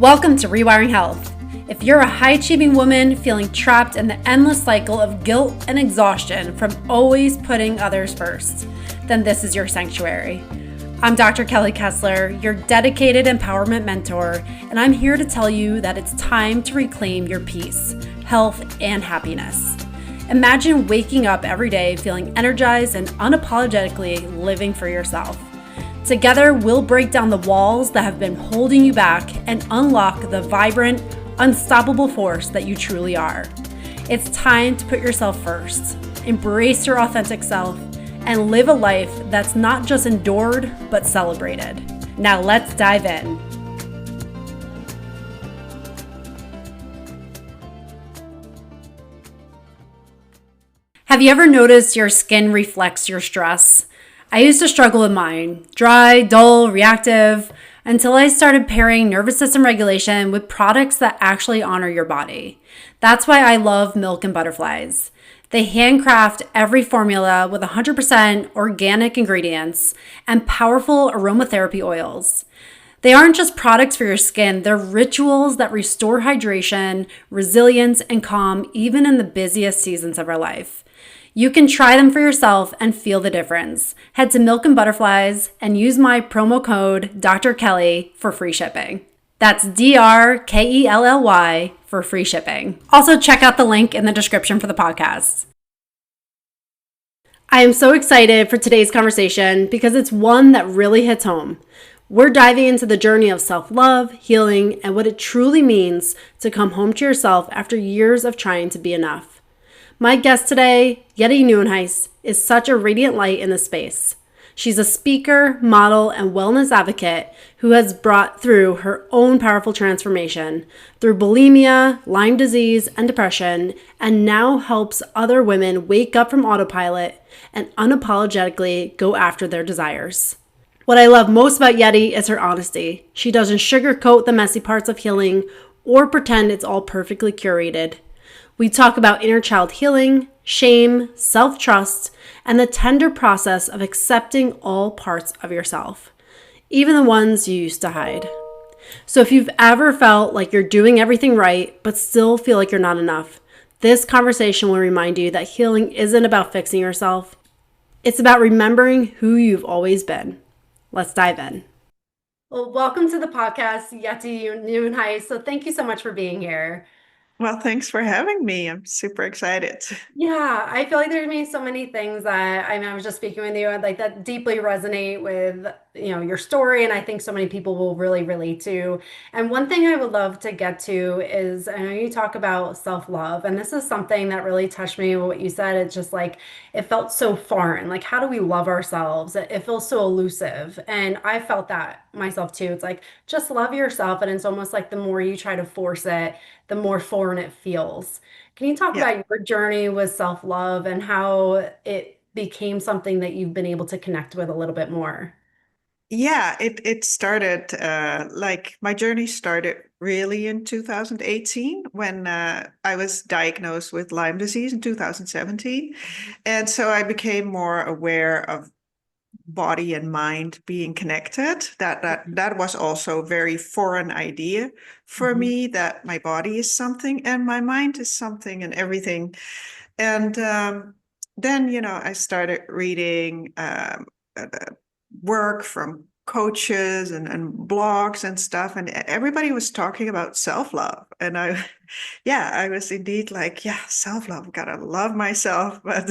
Welcome to Rewiring Health. If you're a high-achieving woman feeling trapped in the endless cycle of guilt and exhaustion from always putting others first, then this is your sanctuary. I'm Dr. Kelly Kessler, your dedicated empowerment mentor, and I'm here to tell you that it's time to reclaim your peace, health, and happiness. Imagine waking up every day feeling energized and unapologetically living for yourself. Together, we'll break down the walls that have been holding you back and unlock the vibrant, unstoppable force that you truly are. It's time to put yourself first, embrace your authentic self, and live a life that's not just endured, but celebrated. Now let's dive in. Have you ever noticed your skin reflects your stress? I used to struggle with mine, dry, dull, reactive, until I started pairing nervous system regulation with products that actually honor your body. That's why I love Milk and Butterflies. They handcraft every formula with 100% organic ingredients and powerful aromatherapy oils. They aren't just products for your skin, they're rituals that restore hydration, resilience, and calm even in the busiest seasons of our life. You can try them for yourself and feel the difference. Head to Milk and Butterflies and use my promo code Dr. Kelly for free shipping. That's DRKELLY for free shipping. Also, check out the link in the description for the podcast. I am so excited for today's conversation because it's one that really hits home. We're diving into the journey of self-love, healing, and what it truly means to come home to yourself after years of trying to be enough. My guest today, Jetty Nieuwenhuis, is such a radiant light in this space. She's a speaker, model, and wellness advocate who has brought through her own powerful transformation through bulimia, Lyme disease, and depression, and now helps other women wake up from autopilot and unapologetically go after their desires. What I love most about Jetty is her honesty. She doesn't sugarcoat the messy parts of healing or pretend it's all perfectly curated. We talk about inner child healing, shame, self-trust, and the tender process of accepting all parts of yourself, even the ones you used to hide. So if you've ever felt like you're doing everything right, but still feel like you're not enough, this conversation will remind you that healing isn't about fixing yourself. It's about remembering who you've always been. Let's dive in. Well, welcome to the podcast, Jetty Nieuwenhuis. So thank you so much for being here. Well, thanks for having me. I'm super excited. Yeah, I feel like there's been so many things that I was just speaking with you like that deeply resonate with, your story, and I think so many people will really relate to. And one thing I would love to get to is I know you talk about self-love, and this is something that really touched me what you said. It's just like it felt so foreign. Like, how do we love ourselves? It feels so elusive. And I felt that myself too. It's like just love yourself, and it's almost like the more you try to force it, the more foreign it feels. Can you talk Yeah. about your journey with self-love and how it became something that you've been able to connect with a little bit more? Yeah, it started like my journey started really in 2018 when I was diagnosed with Lyme disease in 2017. And so I became more aware of body and mind being connected. That was also a very foreign idea for Mhm. me, that my body is something and my mind is something and everything. And then, I started reading work from coaches and blogs and stuff, and everybody was talking about self-love. And yeah, I was indeed like, yeah, self-love, gotta love myself, but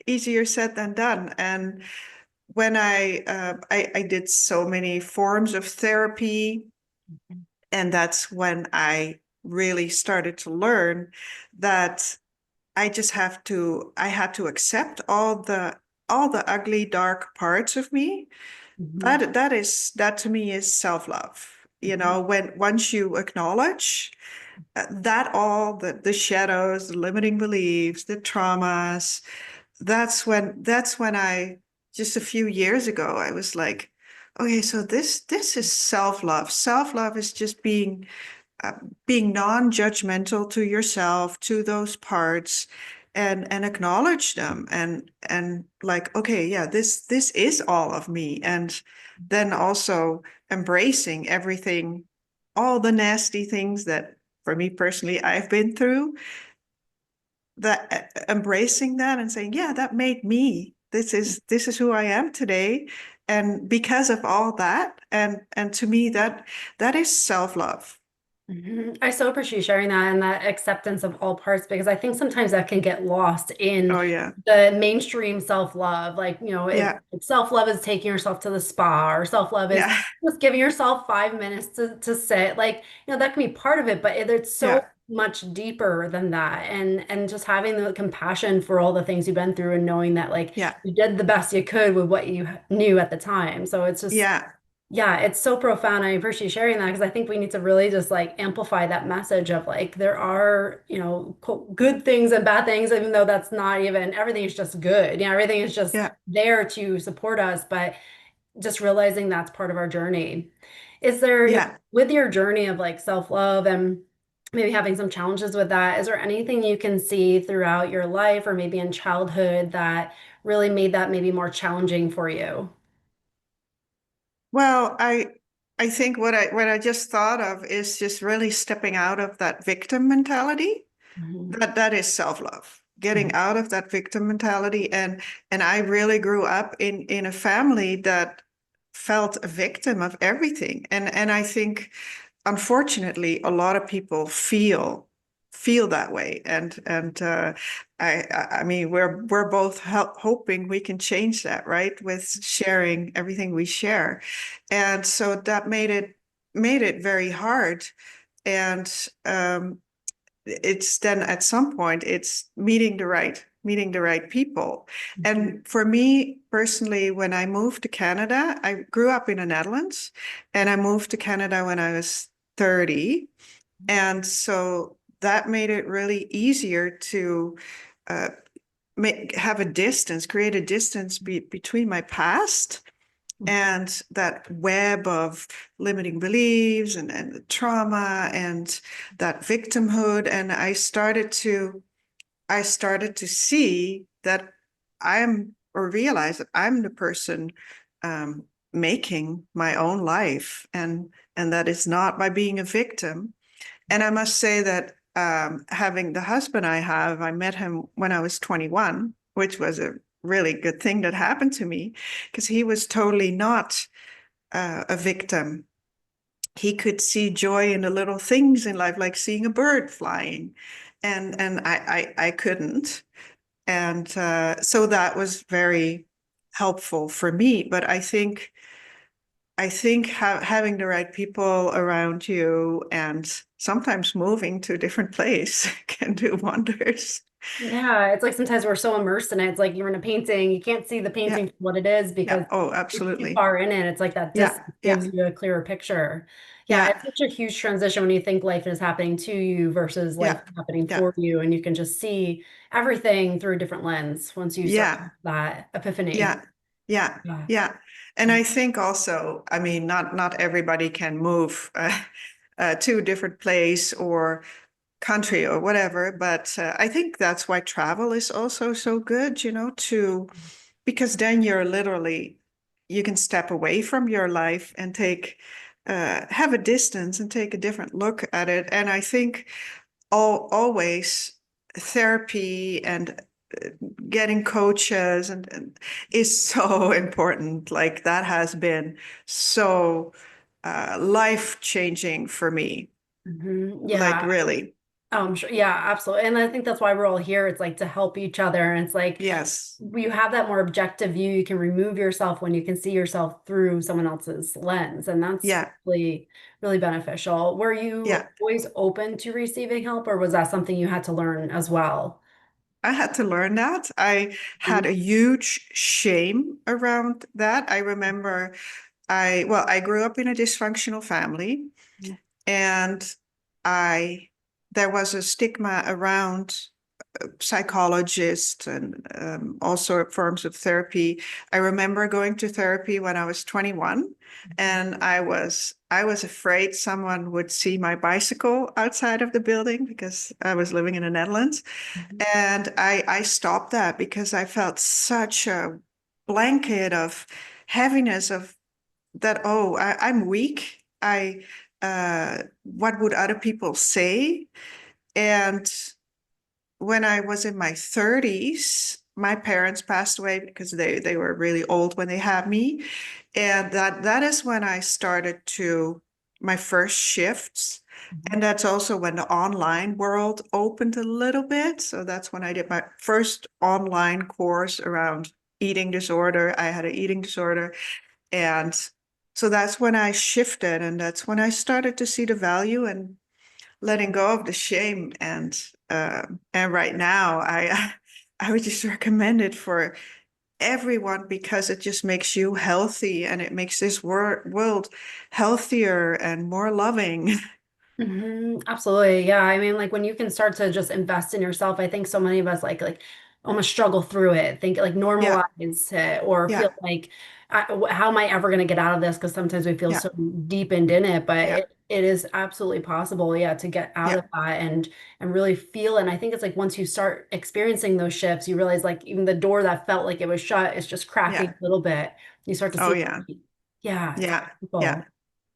easier said than done. And when I did so many forms of therapy, and that's when I really started to learn that I had to accept all the ugly, dark parts of me. Mhm. That to me is self-love. Mhm. When once you acknowledge that all the shadows, the limiting beliefs, the traumas, that's when I just a few years ago I was like, okay, so this is self-love. Self-love is just uh, being non-judgmental to yourself, to those parts, and acknowledge them, and like, okay, yeah, this is all of me, and then also embracing everything all the nasty things that for me personally I've been through, that embracing that and saying, yeah, that made me. This is who I am today. And because of all that, and to me that is self-love. I so appreciate you sharing that and that acceptance of all parts because I think sometimes that can get lost in Oh yeah. the mainstream self-love. Like, Yeah. if self-love is taking yourself to the spa or self-love is Yeah. just giving yourself 5 minutes to sit. Like, that can be part of it, but it's so Yeah. much deeper than that. And just having the compassion for all the things you've been through and knowing that like Yeah. you did the best you could with what you knew at the time. So it's just Yeah. yeah, it's so profound. I appreciate you sharing that because I think we need to really just like amplify that message of like there are, quote, good things and bad things, even though that's not even everything is just good. Everything is just Yeah. there to support us, but just realizing that's part of our journey. Is there, Yeah. with your journey of like self-love and maybe having some challenges with that, is there anything you can see throughout your life or maybe in childhood that really made that maybe more challenging for you? Well, I think what I just thought of is just really stepping out of that victim mentality. Mhm. That is self-love. Getting Mhm. out of that victim mentality. And I really grew up in a family that felt a victim of everything. And I think unfortunately a lot of people feel that way. And I mean we're both hoping we can change that, right? With sharing everything we share. And so that made it very hard. And it's then at some point it's meeting the right people. Mhm. And for me personally, when I moved to Canada, I grew up in the Netherlands, and I moved to Canada when I was 30. And so that made it really easier to uh, create a distance between my past and that web of limiting beliefs and trauma and that victimhood. And I started to see that or realize that I'm the person making my own life, and that is not by being a victim. And I must say that having the husband I met him when I was 21, which was a really good thing that happened to me, because he was totally not a victim. He could see joy in the little things in life, like seeing a bird flying, and I couldn't. And so that was very helpful for me. But I think having the right people around you and sometimes moving to a different place can do wonders. Yeah, it's like sometimes we're so immersed in it. It's like you're in a painting, you can't see the Yeah, painting for what it is because yeah. Oh, you're too absolutely. far in it. It's like that Yeah, distance yeah, gives you a clearer picture. Yeah, yeah, it's such a huge transition when you think life is happening to you versus life yeah, is happening yeah, for you, and you can just see everything through a different lens once you start yeah. that epiphany. Yeah, yeah, Yeah. yeah. And I think also, I mean, not everybody can move to a different place or country or whatever, but I think that's why travel is also so good, because then you can step away from your life and have a distance and take a different look at it. And I think always therapy and getting coaches and is so important. Like that has been so life changing for me. Like Yeah. really. Sure. Yeah, absolutely. And I think that's why we're all here. It's like to help each other. And it's like Yes. you have that more objective view. You can remove yourself when you can see yourself through someone else's lens. And that's Yeah. really, really beneficial. Were you Yeah. always open to receiving help, or was that something you had to learn as well? I had to learn that. I had Mhm. a huge shame around that. I remember I grew up in a dysfunctional family, and I there was a stigma around psychologists and also forms of therapy. I remember going to therapy when I was 21, and I was afraid someone would see my bicycle outside of the building because I was living in the Netherlands. And I stopped that because I felt such a blanket of heaviness of that, oh, I'm weak. what would other people say? And when I was in my 30s, my parents passed away because they were really old when they had me. And that is when I started to my first shifts. And that's also when the online world opened a little bit. So that's when I did my first online course around eating disorder. I had an eating disorder. And so that's when I shifted, and that's when I started to see the value and letting go of the shame. And right now I would just recommend it for everyone because it just makes you healthy and it makes this world healthier and more loving. Absolutely. Yeah. I mean, like when you can start to just invest in yourself, I think so many of us like almost struggle through it, think like Yeah, normalize it or yeah, feel like how am I ever going to get out of this? Because sometimes we feel yeah, so deepened in it, but yeah, it is absolutely possible, yeah, to get out yeah, of that and really feel. And I think it's like once you start experiencing those shifts, you realize like even the door that felt like it was shut is just cracking yeah. a little bit. You start to Oh see, yeah, yeah, it's yeah, yeah, possible.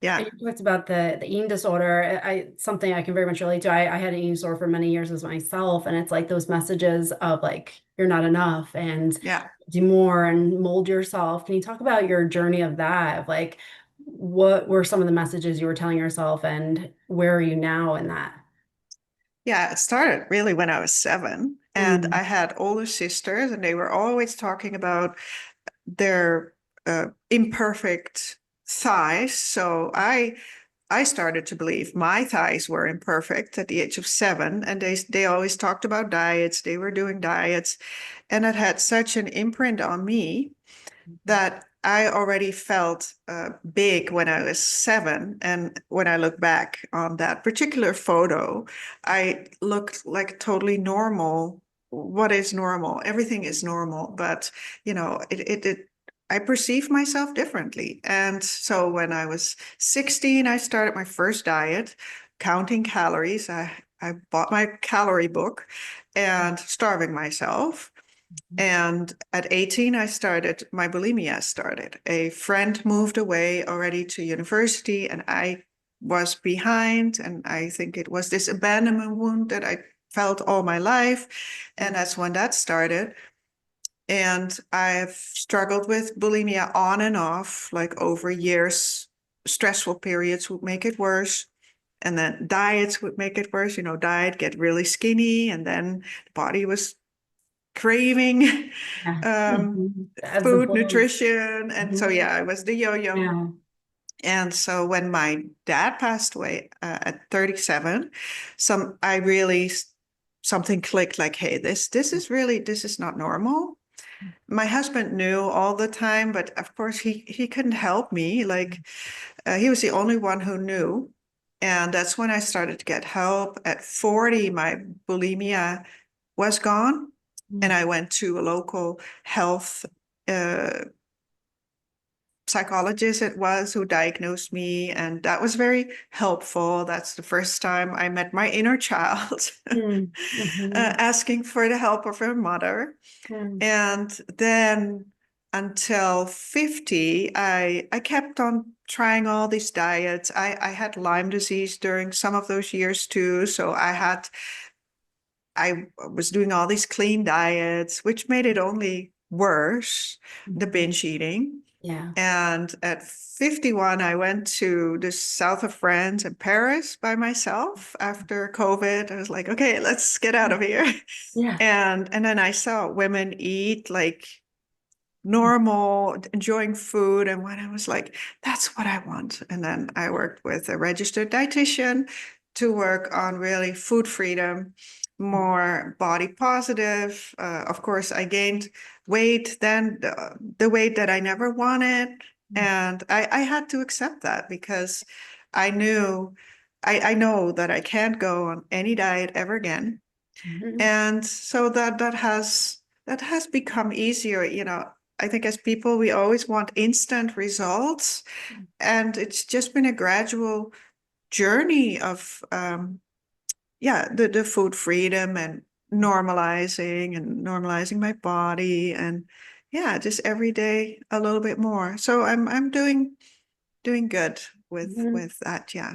yeah, And you talked about the eating disorder. Something I can very much relate to. I had an eating disorder for many years as myself, and it's like those messages of like you're not enough and yeah. do more and mold yourself. Can you talk about your journey of that? Of like what were some of the messages you were telling yourself, and where are you now in that? Yeah, it started really when I was 7, and Mm, I had older sisters, and they were always talking about their imperfect thighs. So I started to believe my thighs were imperfect at the age of 7, and they always talked about diets. They were doing diets, and it had such an imprint on me that I already felt big when I was 7. And when I look back on that particular photo, I looked like totally normal. What is normal? Everything is normal, but I perceive myself differently. And so when I was 16, I started my first diet, counting calories. I bought my calorie book and starving myself. And at 18, my bulimia started. A friend moved away already to university, and I was behind. And I think it was this abandonment wound that I felt all my life. And that's when that started. And I've struggled with bulimia on and off, like over years. Stressful periods would make it worse. And then diets would make it worse. Diet, get really skinny, and then the body was craving yeah. As the food, flows. nutrition. And so, Mhm. yeah, I was the yo-yo. Yeah. And so when my dad passed away at 37, I really, something clicked like, hey, this is not normal. My husband knew all the time, but of course he couldn't help me. Like he was the only one who knew. And that's when I started to get help. At 40, my bulimia was gone. And I went to a local health uh, psychologist, it was, who diagnosed me. And that was very helpful. That's the first time I met my inner child, Mm-hmm. asking for the help of her mother. And then until 50, I kept on trying all these diets. I had Lyme disease during some of those years too. So I was doing all these clean diets, which made it only worse, the binge eating. Yeah. And at 51, I went to the south of France and Paris by myself after COVID. I was like, okay, let's get out of here. Yeah. And then I saw women eat like normal, enjoying food. And when I was like, that's what I want. And then I worked with a registered dietitian to work on really food freedom, more body positive. Of course, I gained weight, then the weight that I never wanted. And I had to accept that because I knew, I know that I can't go on any diet ever again. Mhm. And so that has become easier. I think as people, we always want instant results, and it's just been a gradual journey of yeah, the food freedom and normalizing my body, and yeah, just every day a little bit more. So I'm doing good with Mhm. with that. Yeah.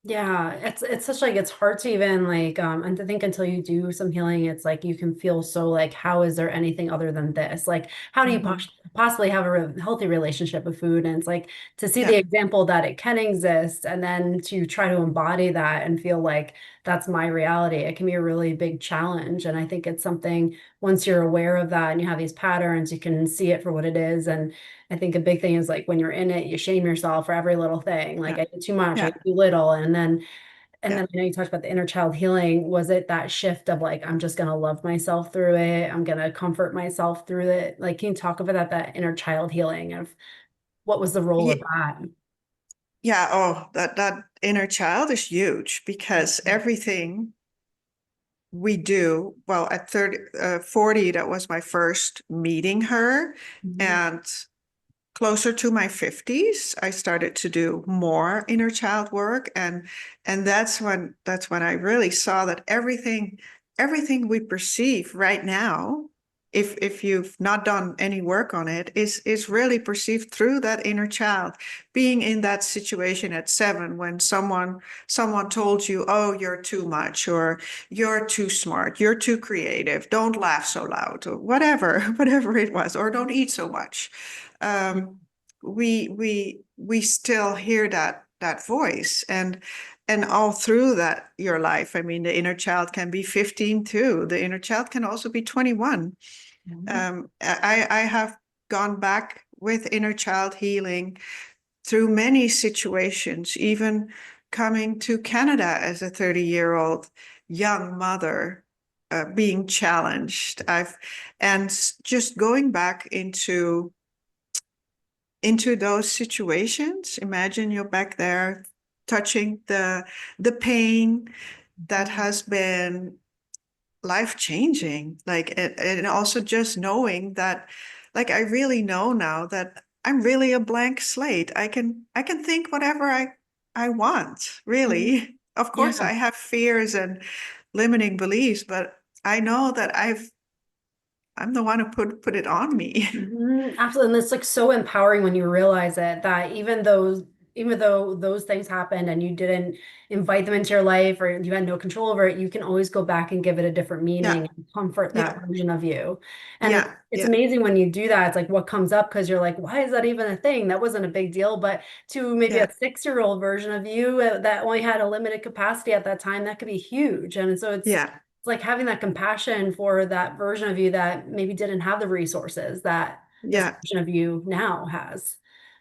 Yeah, it's such like it's hard to even like and to think until you do some healing, it's like you can feel so like how is there anything other than this? Like how do you Mhm. possibly have a healthy relationship with food? And it's like to see the Yeah. example that it can exist and then to try to embody that and feel like that's my reality. It can be a really big challenge. And I think it's something once you're aware of that and you have these patterns, you can see it for what it is. And I think a big thing is like when you're in it, you shame yourself for every little thing. Like Yeah. I did too much, I Yeah. did too little. And Yeah. then I know you talked about the inner child healing. Was it that shift of like, I'm just gonna love myself through it. I'm gonna comfort myself through it. Like, can you talk about that inner child healing of what was the role of Ye- that? Yeah. Oh, that inner child is huge because Mhm. everything we do, well, at 30, 40, that was my first meeting her. Mhm. And closer to my 50s, I started to do more inner child work. And that's when I really saw that everything we perceive right now, if you've not done any work on it, is really perceived through that inner child. Being in that situation at 7 when someone told you, oh, you're too much, or you're too smart, you're too creative, don't laugh so loud, or whatever, whatever it was, or don't eat so much. Um, we still hear that voice, and all through that your life. I mean, the inner child can be 15 too. The inner child can also be 21. Mhm. I have gone back with inner child healing through many situations, even coming to Canada as a 30-year-old young mother, being challenged. And just going back into those situations. Imagine you're back there touching the pain that has been life changing. Like, and also just knowing that, like, I really know now that I'm really a blank slate. I can think whatever I want, Mhm. really. Of course, Yeah. I have fears and limiting beliefs, but I know that I'm the one who put it on me. Absolutely. And it's like so empowering when you realize it that even though those things happened and you didn't invite them into your life or you had no control over it, you can always go back and give it a different Yeah, meaning and comfort that yeah, version of you. And yeah, it's yeah, amazing when you do that. It's like what comes up because you're like, why is that even a thing? That wasn't a big deal. But to maybe a yeah, 6-year-old version of you that only had a limited capacity at that time, that could be huge. And so yeah. it's like having that compassion for that version of you that maybe didn't have the resources that this Yeah. version of you now has.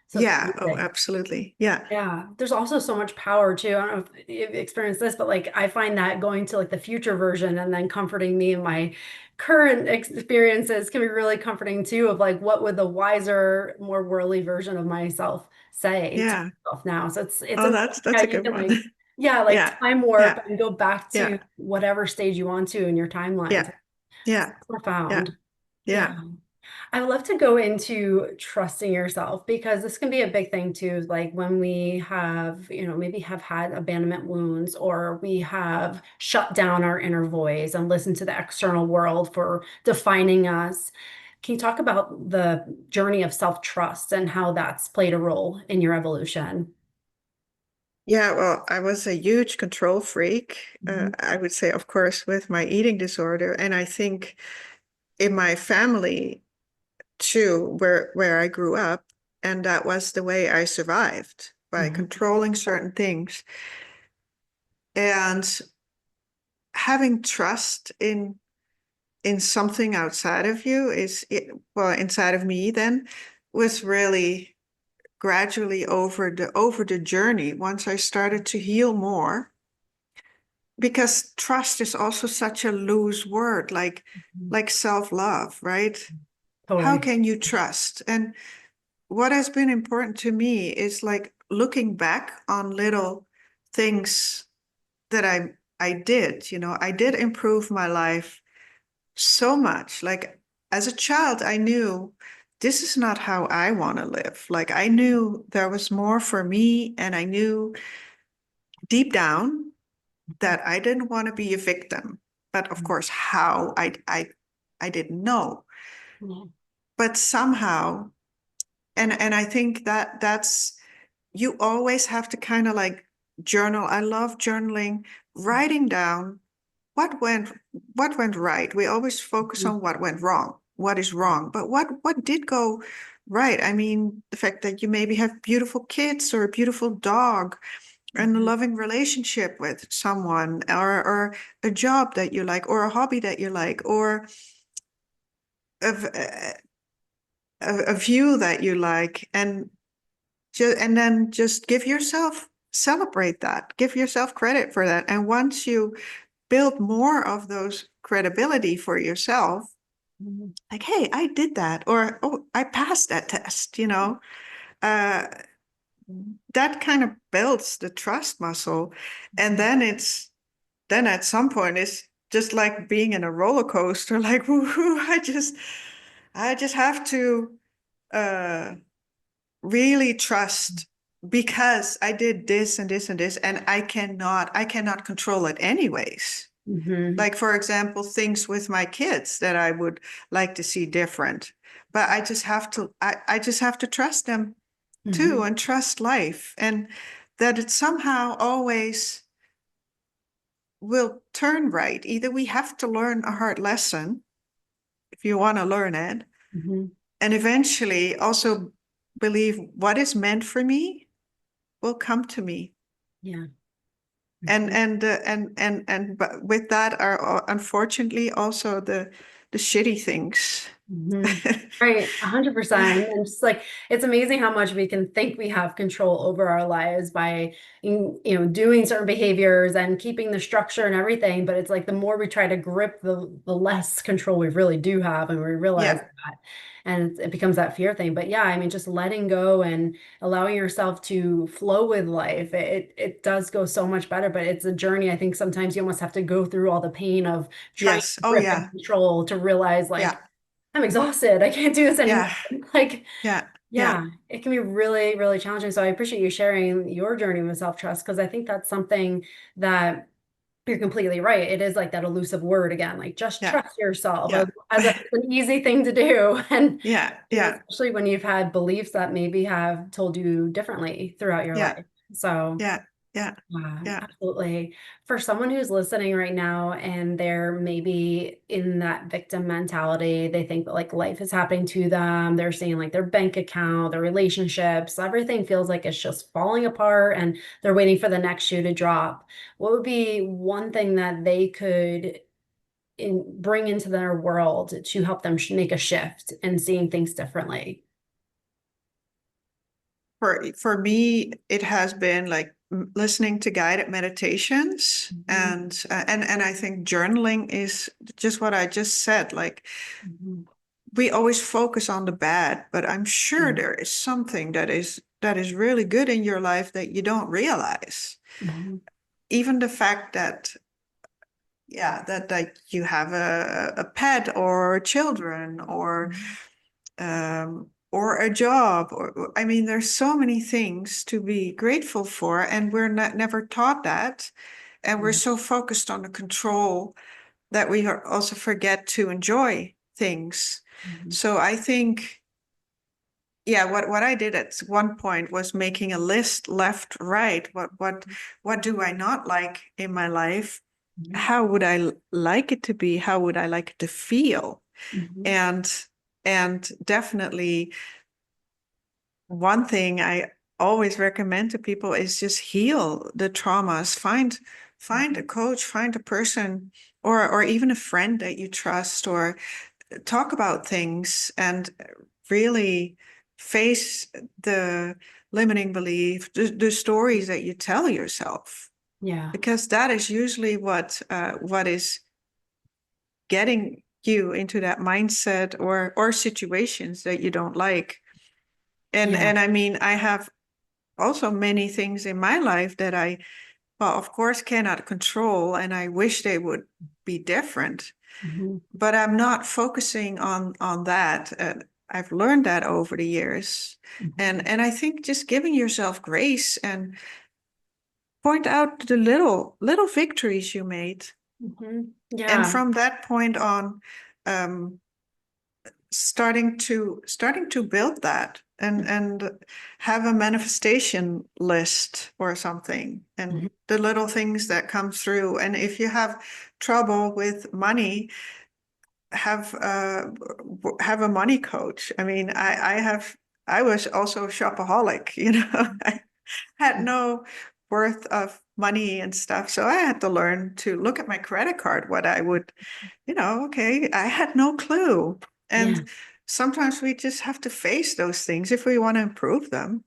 So it's Yeah. Oh, amazing. absolutely. Yeah. Yeah, there's also so much power too. I don't know if you've experienced this, but like I find that going to like the future version and then comforting me in my current experiences can be really comforting too, of like what would the wiser, more worldly version of myself say to Yeah. myself now. So it's Oh, amazing that's how a you good can one. like, yeah, like Yeah. time warp Yeah. and go back to Yeah. whatever stage you want to in your timelines. Yeah. It's Yeah. Yeah. profound. Yeah. Yeah. I would love to go into trusting yourself because this can be a big thing too. Like when we have, maybe have had abandonment wounds or we have shut down our inner voice and listened to the external world for defining us. Can you talk about the journey of self-trust and how that's played a role in your evolution? Yeah. Well, I was a huge control freak. Mhm. I would say, of course, with my eating disorder. And I think in my family too, where I grew up, and that was the way I survived, by Mhm. controlling certain things and having trust in something outside of you well, inside of me then, was really gradually over the journey, once I started to heal more, because trust is also such a loose word, like self-love, right? How Totally. can you trust? And what has been important to me is like looking back on little things that I did improve my life so much. Like, as a child, I knew this is not how I want to live. Like, I knew there was more for me, and I knew deep down that I didn't want to be a victim. But of course, how I didn't know. Yeah. But somehow, and I think that that's, you always have to kind of like journal. I love journaling, writing down what went right. We always focus Mhm. on what went wrong, what is wrong, but what did go right? I mean, the fact that you maybe have beautiful kids or a beautiful dog and a Mhm. loving relationship with someone, or a job that you like, or a hobby that you like, or a, a view that you like, and then just give yourself, celebrate that, give yourself credit for that. And once you build more of those credibility for yourself, Mhm. like, hey, I did that, or oh, I passed that test, uh, that kind of builds the trust muscle. And then at some point it's just like being in a roller coaster, like, woohoo, I just have to uh really trust, because I did this and this and this, and I cannot control it anyways. Mhm. Like, for example, things with my kids that I would like to see different. But I just have to trust them too, Mhm. and trust life, and that it somehow always will turn right. Either we have to learn a hard lesson if you want to learn it, Mhm. and eventually also believe what is meant for me will come to me. Yeah. And but with that are unfortunately also the shitty things. Mhm. Right, 100%. And just like it's amazing how much we can think we have control over our lives by doing certain behaviors and keeping the structure and everything. But it's like the more we try to grip, the less control we really do have, and we realize Yeah. that. And it becomes that fear thing. But yeah, I mean, just letting go and allowing yourself to flow with life, it does go so much better. But it's a journey. I think sometimes you almost have to go through all the pain of trying Yes. to Oh grip and yeah. control to realize like Yeah. I'm exhausted. I can't do this anymore. Yeah. Like, Yeah. Yeah. yeah, it can be really, really challenging. So I appreciate you sharing your journey with self-trust because I think that's something that you're completely right. It is like that elusive word again, like just Yeah. trust yourself Yeah. as if it's an easy thing to do. And Yeah. Yeah. especially when you've had beliefs that maybe have told you differently throughout your Yeah. life. So Yeah. Yeah. Yeah. absolutely. For someone who's listening right now and they're maybe in that victim mentality, they think that like life is happening to them. They're seeing like their bank account, their relationships, everything feels like it's just falling apart and they're waiting for the next shoe to drop. What would be one thing that they could bring into their world to help them make a shift and seeing things differently? For me, it has been like listening to guided meditations, Mhm. and I think journaling is just what I just said. Like, Mhm. we always focus on the bad, but I'm sure Yeah. there is something that is really good in your life that you don't realize. Mhm. Even the fact that, yeah, that like you have a pet or children, or a job, or I mean, there's so many things to be grateful for, and we're not never taught that, and we're Mhm. so focused on the control that we also forget to enjoy things. Mhm. So I think, yeah, what I did at one point was making a list, left, right. What do I not like in my life? Mhm. How would I like it to be? How would I like it to feel? Mhm. And and definitely one thing I always recommend to people is just heal the traumas. Find a coach, find a person, or even a friend that you trust, or talk about things and really face the limiting belief, the stories that you tell yourself, Yeah. because that is usually what is getting you into that mindset, or situations that you don't like. Yeah. And I mean, I have also many things in my life that I, well, of course, cannot control, and I wish they would be different. Mhm. But I'm not focusing on that. I've learned that over the years, Mhm. and I think just giving yourself grace and point out the little victories you made, Mhm. and Yeah. from that point on, um, starting to build that. and have a manifestation list or something, and Mhm. the little things that come through. And if you have trouble with money, have have a money coach. I mean, I was also a shopaholic, I had no worth of money and stuff. So I had to learn to look at my credit card, what I would, okay, I had no clue. Yeah. And sometimes we just have to face those things if we want to improve them.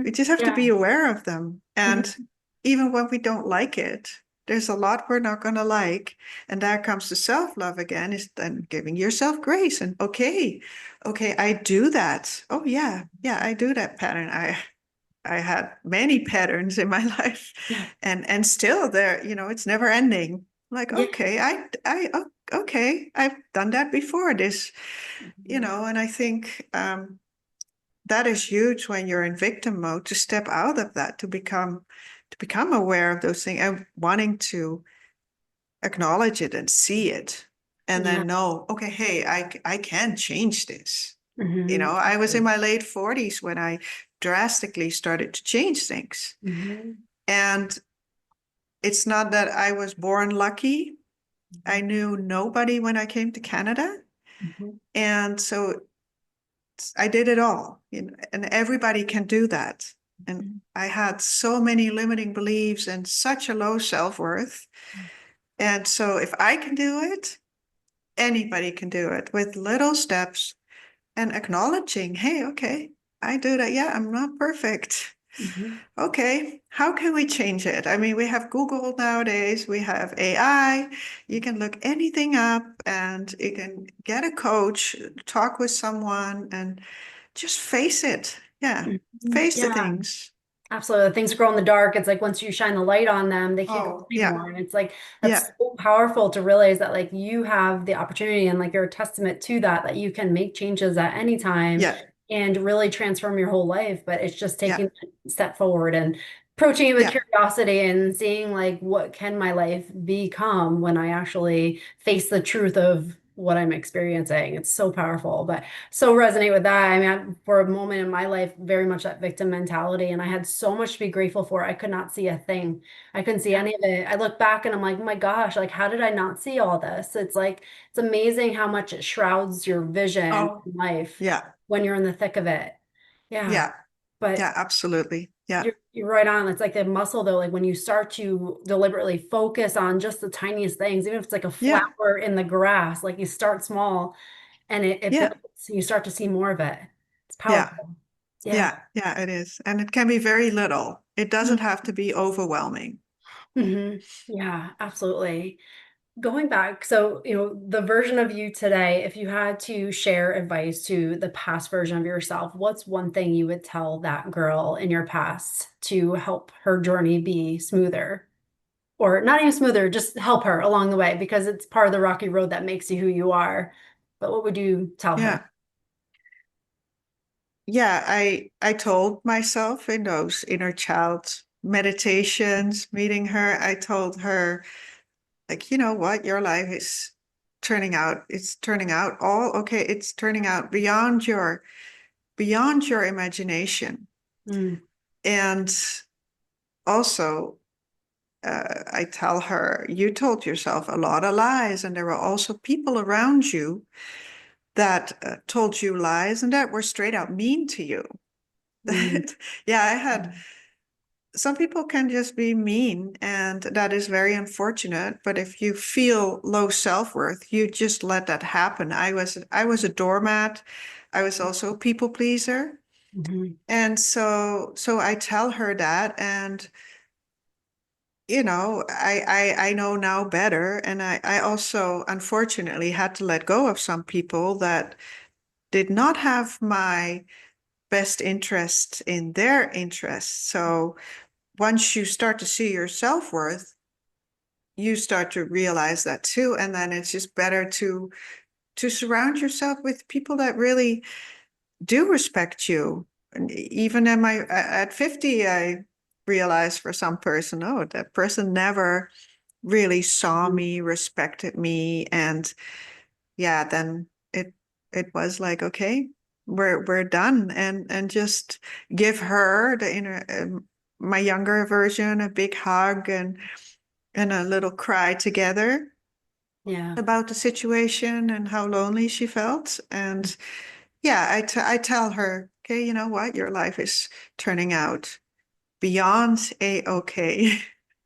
We just have to Yeah. be aware of them. And Mhm. even when we don't like it, there's a lot we're not going to like. And that comes to self-love again, is then giving yourself grace. And okay, I do that. Oh yeah, I do that pattern. I had many patterns in my life, Yeah. and still there, it's never ending. Like, Yeah. okay, I've done that before this, Mhm. and I think that is huge when you're in victim mode, to step out of that, to become aware of those things and wanting to acknowledge it and see it, and Yeah. then know, okay, hey, I can change this. Mhm. I was in my late 40s when I drastically started to change things. Mhm. And it's not that I was born lucky. I Mhm. knew nobody when I came to Canada. Mhm. And so I did it all, and everybody can do that. And Mhm. I had so many limiting beliefs and such a low self-worth. And so if I can do it, anybody can do it with little steps and acknowledging, hey, okay, I do that. Yeah, I'm not perfect. Mhm. Okay, how can we change it? I mean, we have Google nowadays, we have AI. You can look anything up and you can get a coach, talk with someone, and just face it. Yeah, Mhm. face the Yeah. things. Absolutely. Things grow in the dark. It's like once you shine the light on them, they can't go Oh, yeah, anymore. And it's like that's yeah, so powerful to realize that like you have the opportunity and like you're a testament to that, that you can make changes at any time yeah, and really transform your whole life. But it's just yeah, taking a step forward and approaching it with yeah, curiosity and seeing like what can my life become when I actually face the truth of what I'm experiencing. It's so powerful. But so resonate with that. I mean, for a moment in my life, very much that victim mentality, and I had so much to be grateful for. I could not see a thing. I couldn't see yeah. any of it. I look back and I'm like, oh my gosh, like how did I not see all this? It's like it's amazing how much it shrouds your vision Oh, in life yeah, when you're in the thick of it. Yeah. yeah, But yeah, absolutely. Yeah, you're right on. It's like the muscle though, like when you start to deliberately focus on just the tiniest things, even if it's like a yeah, flower in the grass, like you start small and it yeah, builds. You start to see more of it. It's yeah, powerful. Yeah. yeah, yeah, it is. And it can be very little. It doesn't have to be overwhelming. Mm-hmm. Yeah, absolutely. Going back, so, the version of you today, if you had to share advice to the past version of yourself, what's one thing you would tell that girl in your past to help her journey be smoother? Or not even smoother, just help her along the way because it's part of the rocky road that makes you who you are. But what would you tell her? Yeah. Yeah, I told myself in those inner child meditations, meeting her, I told her, like, you know what, your life is it's turning out all okay, it's turning out beyond your imagination. Mm, And also, I tell her, you told yourself a lot of lies, and there were also people around you that told you lies and that were straight out mean to you. mm, Yeah, I had some people can just be mean, and that is very unfortunate. But if you feel low self-worth, you just let that happen. I was a doormat. I was also a people pleaser. mhm, And so I tell her that, and I know now better. And I also unfortunately had to let go of some people that did not have my best interest in their interests. So once you start to see your self-worth, you start to realize that too. And then it's just better to surround yourself with people that really do respect you. And even at 50, I realized for some person, oh, that person never really saw mhm. me, respected me. And yeah, then it was like, okay, we're done, and just give her the inner my younger version a big hug, and a little cry together Yeah. about the situation and how lonely she felt. And yeah, I tell her, okay, you know what, your life is turning out beyond a-okay.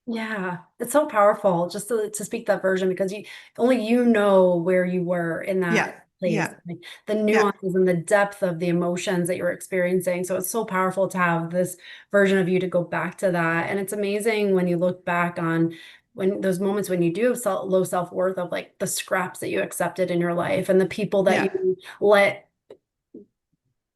Yeah, it's so powerful just to speak that version because only you know where you were in Yeah, that place, yeah, like the yeah, nuances and the depth of the emotions that you're experiencing. So it's so powerful to have this version of you to go back to that. And it's amazing when you look back on when those moments when you do have low self-worth of like the scraps that you accepted in your life and the people that yeah, you let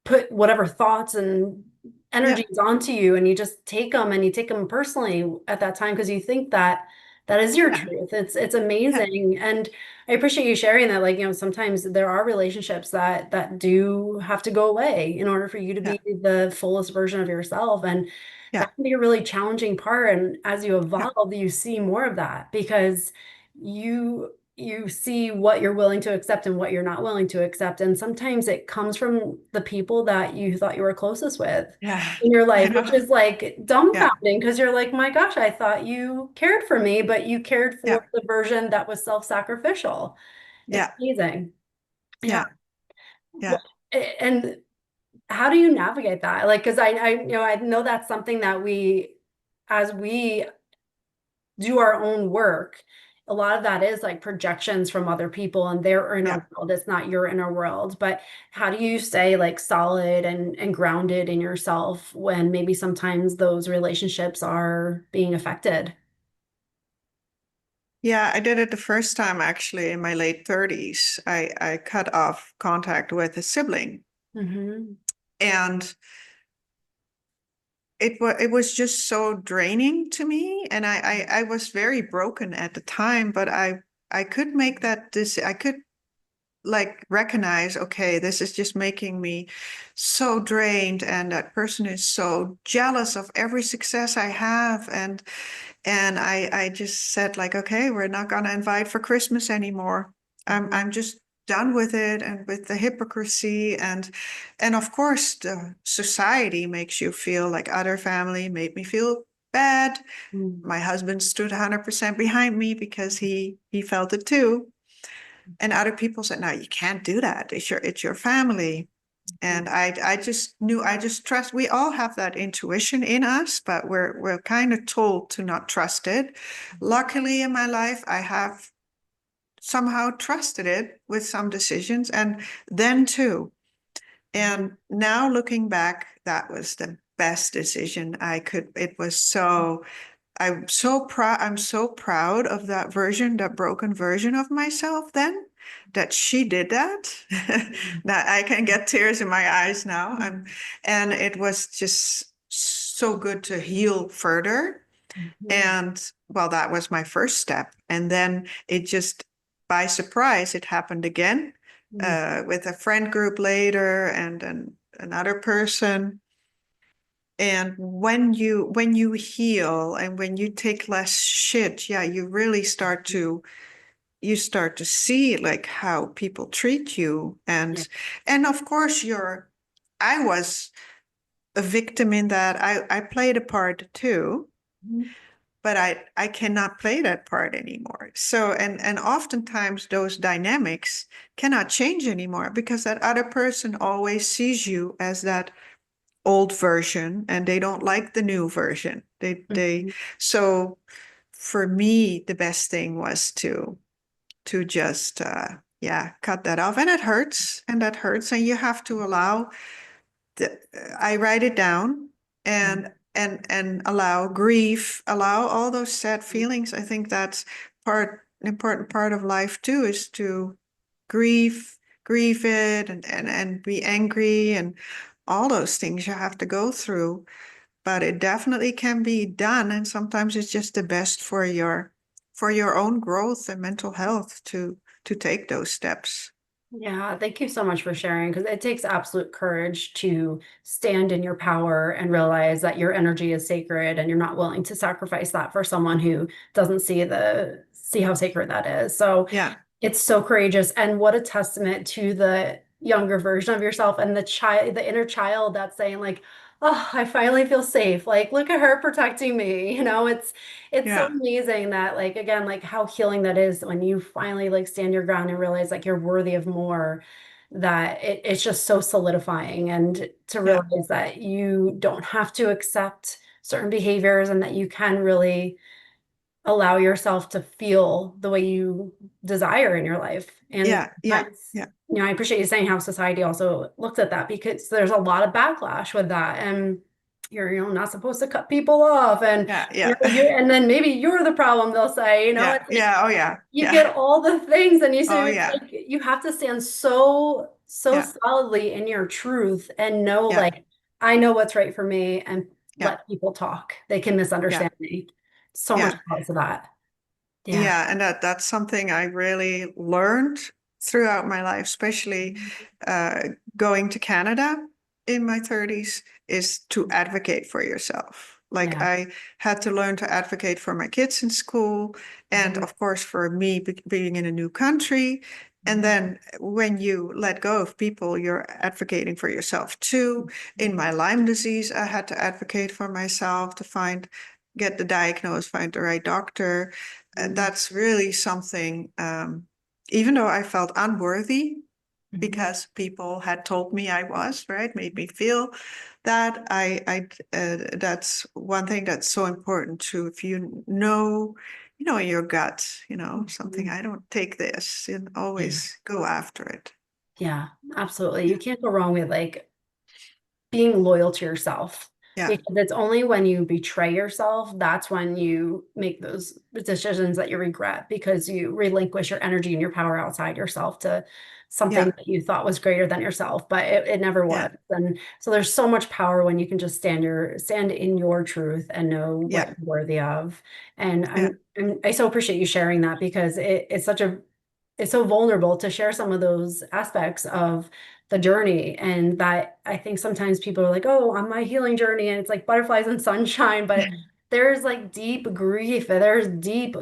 put whatever thoughts and yeah, energies onto you and you just take them and you take them personally at that time because you think that that is your yeah, truth. It's yeah, amazing. And I appreciate you sharing that. Like, sometimes there are relationships that do have to go away in order for you to yeah, be the fullest version of yourself. And yeah, that can be a really challenging part. And as you yeah, evolve, you see more of that because you see what you're willing to accept and what you're not willing to accept. And sometimes it comes from the people that you thought you were closest with yeah, in your life, which yeah, is like yeah, dumbfounding because you're like, my gosh, I thought you cared for me, but you cared yeah, for the version that was self-sacrificial. It's yeah, amazing. Yeah. yeah, yeah. Well, and how do you navigate that? Like, because I know that's something that as we do our own work, a lot of that is like projections from other people and their inner Yeah. world. It's not your inner world. But how do you stay like solid and grounded in yourself when maybe sometimes those relationships are being affected? Yeah, I did it the first time actually in my late 30s. I cut off contact with a sibling, Hmm. and it was just so draining to me, and I was very broken at the time, but I could make that this I could like recognize, okay, this is just making me so drained, and that person is so jealous of every success I have, and I just said like, okay, we're not gonna invite for Christmas anymore. I'm just done with it, and with the hypocrisy, and of course the society makes you feel like, other family made me feel bad. My husband stood 100% behind me because he felt it too. And other people said, no, you can't do that. It's your family. And I just knew, I just trust, we all have that intuition in us, but we're kind of told to not trust it. Luckily in my life, I have somehow trusted it with some decisions, and then too. And now looking back, that was the best decision I could. It was so, I'm so proud of that version, that broken version of myself then, that she did that. That I can get tears in my eyes now. And it was just so good to heal further. And well, that was my first step. And then it just, by surprise, it happened again, with a friend group later, and another person. And when you heal and when you take less shit, yeah, you really start to see like how people treat you. And of course I was a victim in that. I played a part too, but I cannot play that part anymore. So, and oftentimes those dynamics cannot change anymore, because that other person always sees you as that old version, and they don't like the new version. They So for me, the best thing was to just yeah, cut that off. And it hurts, and that hurts, and you have to allow the, I write it down, and allow grief, allow all those sad feelings. I think that's an important part of life too, is to grieve, grieve it, and be angry, and all those things you have to go through. But it definitely can be done, and sometimes it's just the best for your own growth and mental health to take those steps. Yeah, thank you so much for sharing because it takes absolute courage to stand in your power and realize that your energy is sacred and you're not willing to sacrifice that for someone who doesn't see how sacred that is. So Yeah, it's so courageous and what a testament to younger version of yourself, and the inner child that's saying like, oh, I finally feel safe. Like, look at her protecting me. It's so Yeah. amazing that, like, again, like how healing that is when you finally like stand your ground and realize like you're worthy of more, that it's just so solidifying, and to Yeah. realize that you don't have to accept certain behaviors and that you can really allow yourself to feel the way you desire in your life. And Yeah. Yeah. sometimes, Yeah. I appreciate you saying how society also looks at that, because there's a lot of backlash with that. And you're, not supposed to cut people off. And Yeah. Yeah. and then maybe you're the problem, they'll say, Yeah. it's like Yeah. Oh yeah. you Yeah. get all the things, and you Oh say yeah. like you have to stand so Yeah. solidly in your truth and know Yeah. like I know what's right for me, and Yeah. let people talk. They can Yeah. misunderstand me. So much Yeah. because of that. Yeah. Yeah, and that's something I really learned throughout my life, especially uh, going to Canada in my 30s, is to advocate for yourself. Like Yeah. I had to learn to advocate for my kids in school, and Mhm. of course for me being in a new country. And Mhm. then when you let go of people, you're advocating for yourself too. In my Lyme disease, I had to advocate for myself to get the diagnosis, find the right doctor. Mhm. That's really something, even though I felt unworthy Mhm. because people had told me I was, right, made me feel that that's one thing that's so important too. If in your gut, something, Mhm. I don't take this, and Yeah. always go after it. Yeah, absolutely. Yeah. You can't go wrong with like being loyal to yourself, Yeah. because it's only when you betray yourself that's when you make those decisions that you regret, because you relinquish your energy and your power outside yourself to something Yeah. that you thought was greater than yourself, but it never was. Yeah. And so there's so much power when you can just stand in your truth and know what Yeah. you're worthy of. And Yeah. I so appreciate you sharing that, because it's so vulnerable to share some of those aspects of the journey. And that I think sometimes people are like, oh, on my healing journey, and it's like butterflies and sunshine, but there's like deep grief, there's deep,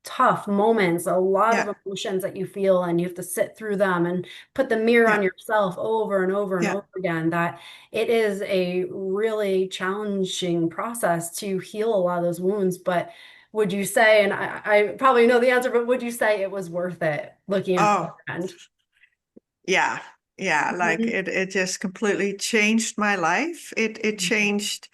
tough moments, a lot of Yeah. emotions that you feel, and you have to sit through them and put the mirror on Yeah. yourself over and over and Yeah. over again. That it is a really challenging process to heal a lot of those wounds. But would you say, and I probably know the answer, but would you say it was worth it looking at the Oh, end? yeah. Yeah, like Mhm. it just completely changed my life. It changed.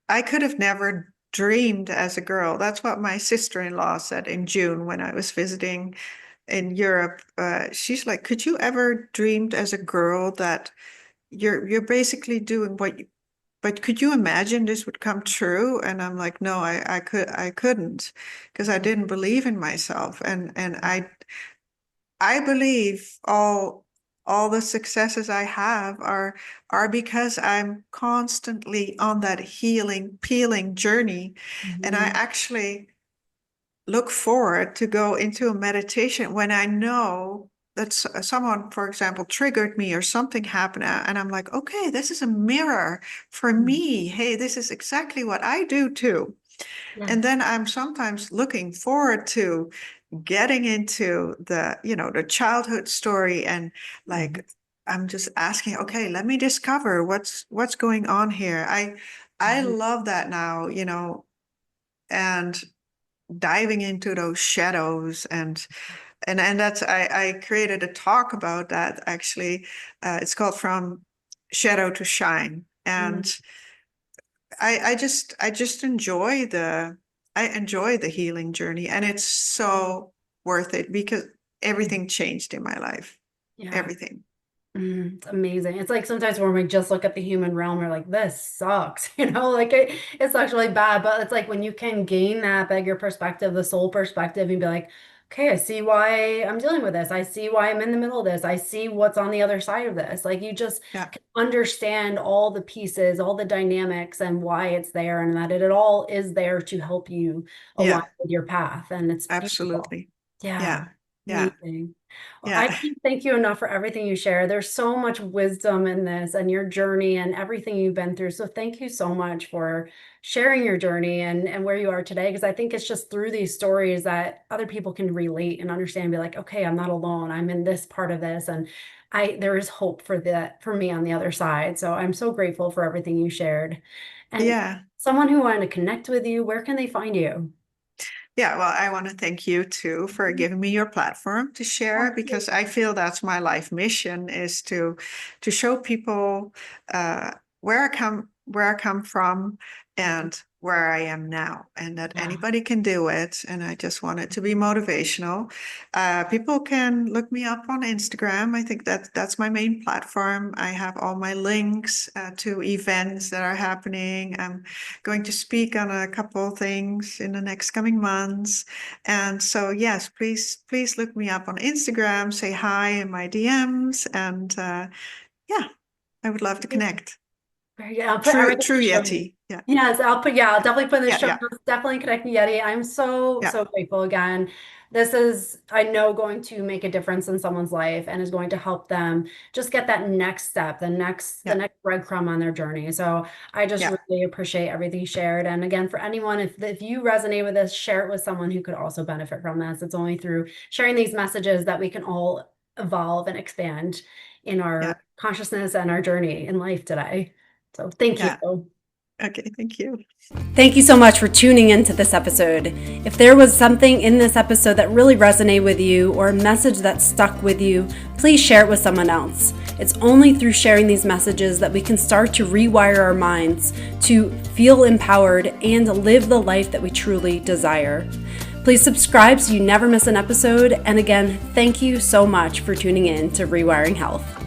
I could have never dreamed as a girl. That's what my sister-in-law said in June when I was visiting in Europe. She's like, "Could you ever dreamed as a girl that you're basically doing but could you imagine this would come true?" And I'm like, "No, I couldn't, because I didn't believe in myself." And I believe all the successes I have are because I'm constantly on that healing, peeling journey. And I Mhm. actually look forward to go into a meditation when I know that someone, for example, triggered me or something happened, and I'm like, okay, this is a mirror for Mhm. me. Hey, this is exactly what I do too. And Yes. then I'm sometimes looking forward to getting into the childhood story, and Mhm. like I'm just asking, okay, let me discover what's going on here. I Mhm. love that now, and diving into those shadows, and that's I created a talk about that actually. It's called From Shadow to Shine. And Mhm. I just enjoy the healing journey, and it's so worth it because everything changed in my life. Yeah. Everything. It's amazing. It's like sometimes when we just look at the human realm, we're like, this sucks, like it's actually bad. But it's like when you can gain that bigger perspective, the soul perspective, and be like, okay, I see why I'm dealing with this. I see why I'm in the middle of this. I see what's on the other side of this. Like you just Yeah. can understand all the pieces, all the dynamics, and why it's there, and that it all is there to help you align Yeah. with your path. And it's beautiful. Absolutely. Yeah. Yeah. Yeah. Amazing. Well, I Yeah. can't thank you enough for everything you share. There's so much wisdom in this and your journey and everything you've been through. So thank you so much for sharing your journey and where you are today. Because I think it's just through these stories that other people can relate and understand, and be like, okay, I'm not alone. I'm in this part of this. And there is hope for that for me on the other side. So I'm so grateful for everything you shared. And Yeah. someone who wanted to connect with you, where can they find you? Yeah, well, I want to thank you too for giving me your platform to share, because I feel that's my life mission, is to show people where I come from and where I am now, and that Yeah. anybody can do it. And I just want it to be motivational. People can look me up on Instagram. I think that's my main platform. I have all my links to events that are happening. I'm going to speak on a couple of things in the next coming months. And so, yes, please look me up on Instagram, say hi in my DMs. And yeah, I would love to connect. Yeah, I'll put True, everything in true the show notes. Yeti. Yeah, Yes, I'll definitely put in the yeah, show yeah, notes, definitely connect me, Yeti. I'm so, yeah, so grateful again. This is, I know, going to make a difference in someone's life and is going to help them just get that next step, the yeah, next breadcrumb on their journey. So I just yeah, really appreciate everything you shared. And again, for anyone, if you resonate with this, share it with someone who could also benefit from this. It's only through sharing these messages that we can all evolve and expand in yeah, our consciousness and our journey in life today. So thank yeah. you. Okay, thank you. Thank you so much for tuning into this episode. If there was something in this episode that really resonated with you or a message that stuck with you, please share it with someone else. It's only through sharing these messages that we can start to rewire our minds to feel empowered and live the life that we truly desire. Please subscribe so you never miss an episode. And again, thank you so much for tuning in to Rewiring Health.